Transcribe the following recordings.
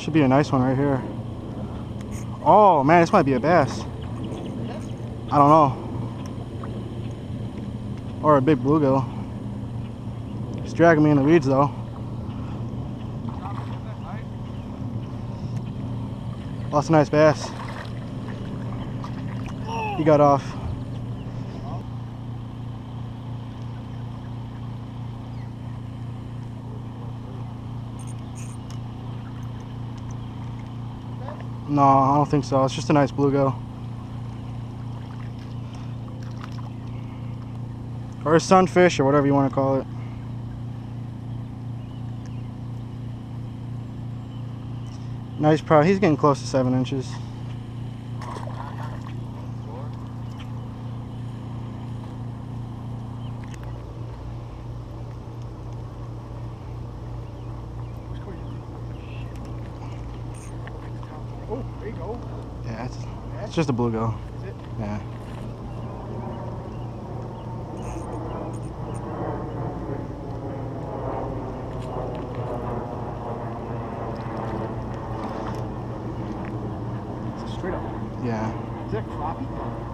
Should be a nice one right here. Oh man, this might be a bass. I don't know. Or a big bluegill. It's dragging me in the weeds though. Lost a nice bass. He got off. No, I don't think so. It's just a nice bluegill. Or a sunfish, or whatever you want to call it. Nice, probably. He's getting close to 7 inches. Oh, there you go. Yeah, it's just a bluegill. Is it? Yeah. It's a straight up. Yeah. Is that crappie?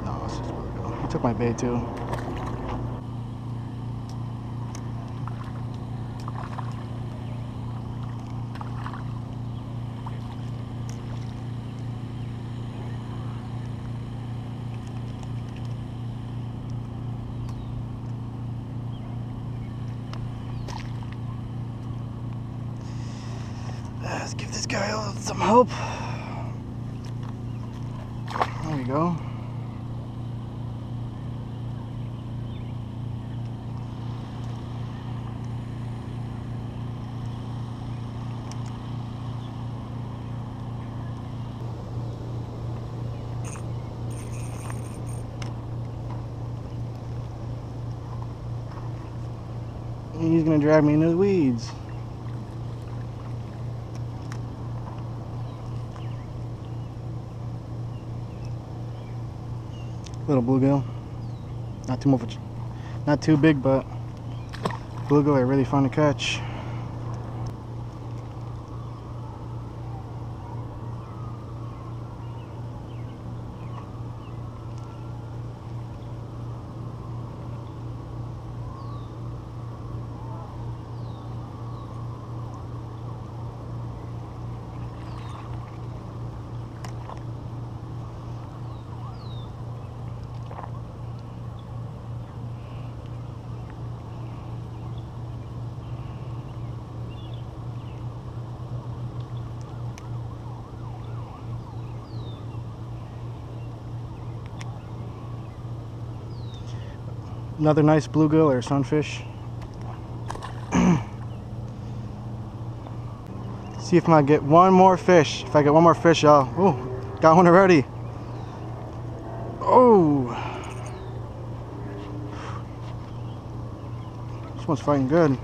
No, it's just a bluegill. He took my bait too. Let's give this guy some help. There you go. He's gonna drag me into the weeds. Little bluegill. Not too much, not too big, but bluegill are really fun to catch. Another nice bluegill or sunfish. See if I might get one more fish. If I get one more fish, I'll. Oh, got one already. Oh, this one's fighting good.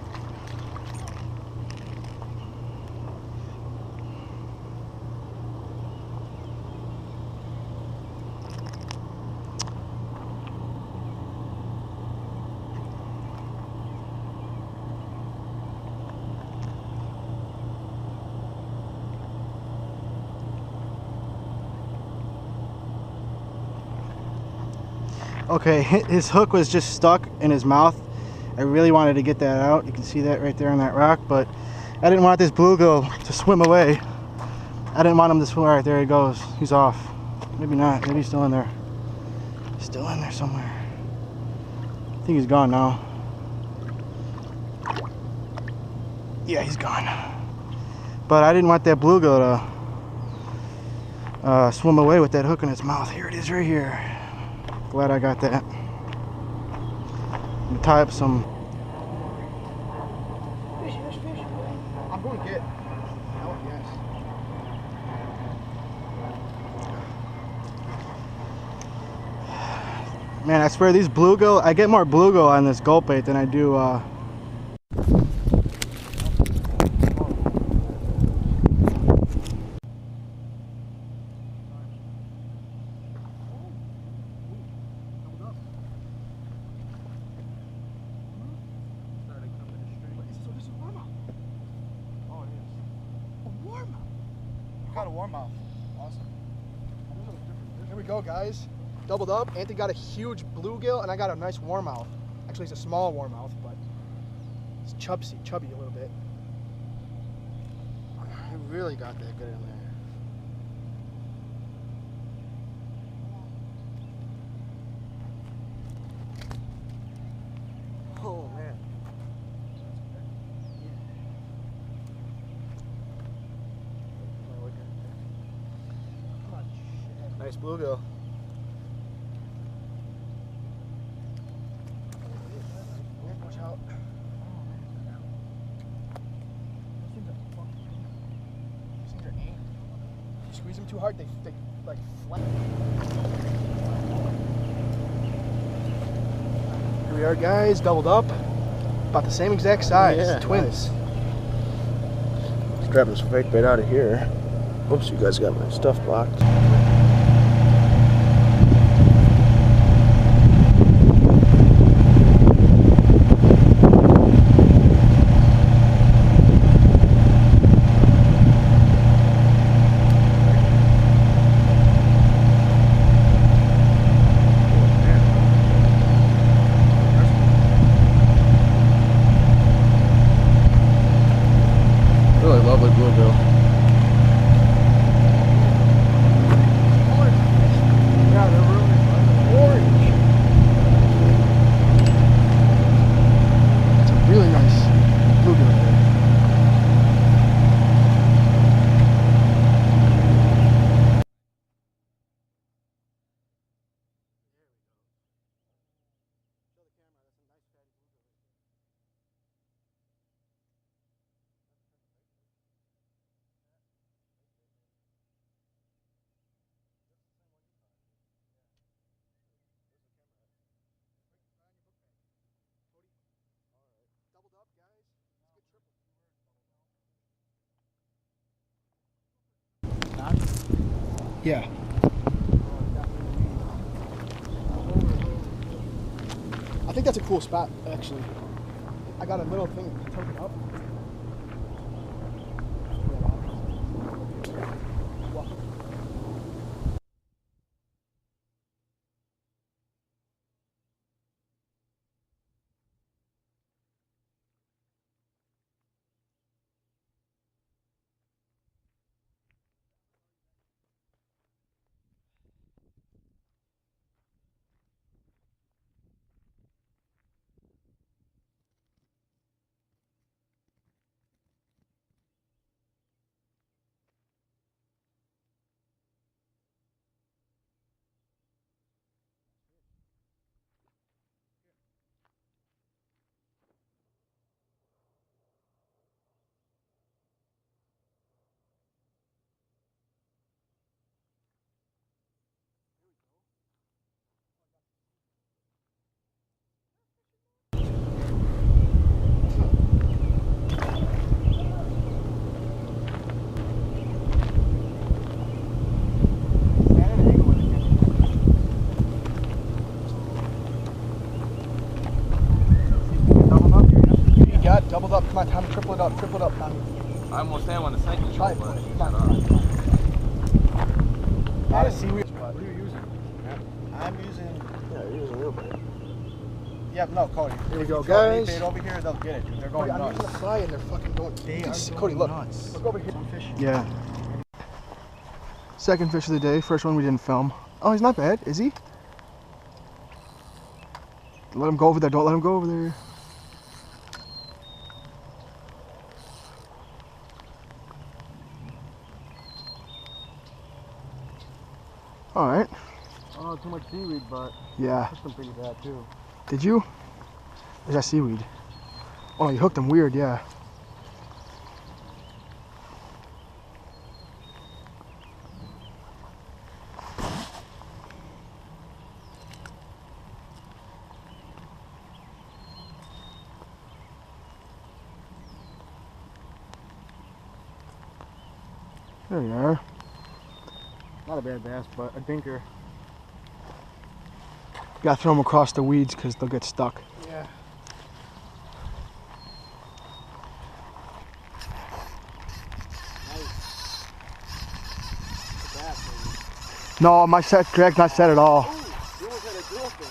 Okay, his hook was just stuck in his mouth. I really wanted to get that out. You can see that right there on that rock, but I didn't want this bluegill to swim away. I didn't want him to swim. All right, there he goes. He's off. Maybe not. Maybe he's still in there. Still in there somewhere. I think he's gone now. Yeah, he's gone. But I didn't want that bluegill to swim away with that hook in its mouth. Here it is right here. Glad I got that. I'm gonna tie up some. Fish, fish, fish. I'm going to get. Oh, yes. Man, I swear these bluegill, I get more bluegill on this gulp bait than I do got a warmouth. Awesome. Here we go, guys. Doubled up. Anthony got a huge bluegill, and I got a nice warmouth. Actually, it's a small warmouth, but it's chubby a little bit. I really got that good in there. Oh man. Nice bluegill. Watch out. These things are aimed. You squeeze them too hard, they like flap. Here we are, guys, doubled up. About the same exact size. Yeah, twins. Let's grab this fake bait out of here. Oops, you guys got my stuff blocked. Really lovely bluegill. Yeah, they're really orange. It's a really nice bluegill there. Doubled up, guys. Let's get triple. Yeah. I think that's a cool spot, actually. I got a little thing to took it up. Doubled up. Come on, Tommy. Triple it up. Triple it up, Tommy. I almost am on the second Try shot, it. but Come on. shut up. A lot of seaweed. What are you using? I'm using. Yeah, you're using real bait. Yep, no, Cody. Here we go, If you throw any guys. bait over here, they'll get it. Dude. They're going Cody, I'm nuts. using a fly and they're fucking going. They are Cody, going look. nuts. Look over here. Sunfish. Yeah. Second fish of the day. First one we didn't film. Oh, he's not bad, is he? Let him go over there. Don't let him go over there. All right. Oh, too much seaweed, but Yeah. hooked them pretty bad too. Did you? Is that seaweed? Oh, you hooked him weird, yeah. There you are. Not a bad bass, but a dinker. You gotta throw them across the weeds because they'll get stuck. Yeah. No, my drag's not set at all. You almost had a drill thing.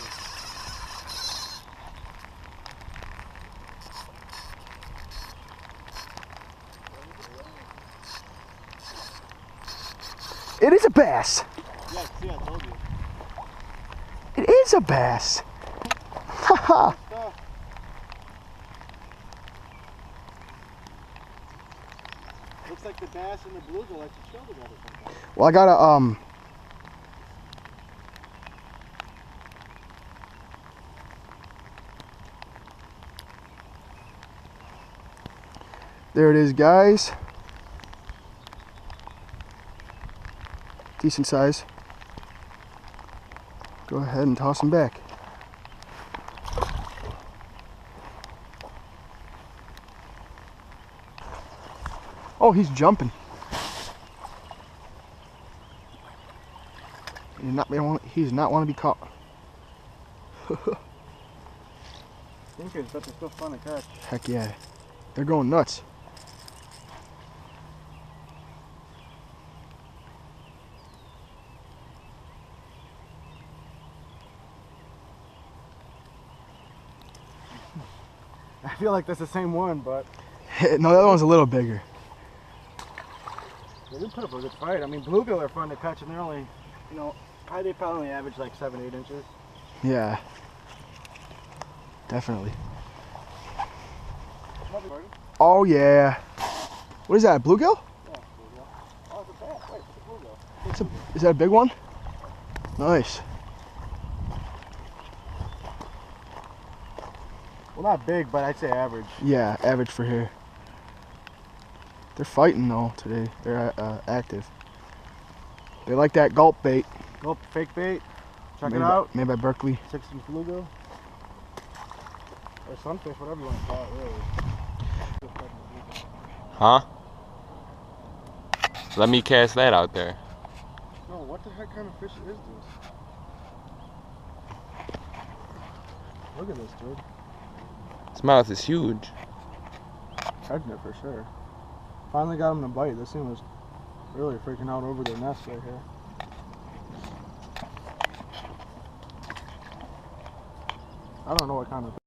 It is a bass. Yeah, see, I told you. It is a bass. Haha. Looks like the bass and the bluegill like to chill together sometimes. Well, I gotta there it is, guys. Decent size. Go ahead and toss him back. Oh, he's jumping. He does not want to be caught. Stinkers, but they're still fun to catch. Heck yeah. They're going nuts. I feel like that's the same one, but No, the other one's a little bigger. they did put up a good fight. I mean, bluegill are fun to catch, and they're only, you know, they probably only average like 7-8 inches. Yeah. Definitely. Oh yeah. What is that, a bluegill? Yeah, bluegill. Oh, it's a bass. Wait, it's a bluegill. Is that a big one? Nice. Well, not big, but I'd say average. Yeah, average for here. They're fighting though today. They're active. They like that gulp bait. Gulp fake bait. Check Made it out. Made by Berkeley. 60 bluegill. Or sunfish, whatever you want to call it, really. Huh? Let me cast that out there. No, what the heck kind of fish is this? Look at this, dude. His mouth is huge. Catching it for sure. Finally got him to bite. This thing was really freaking out over their nest right here. I don't know what kind of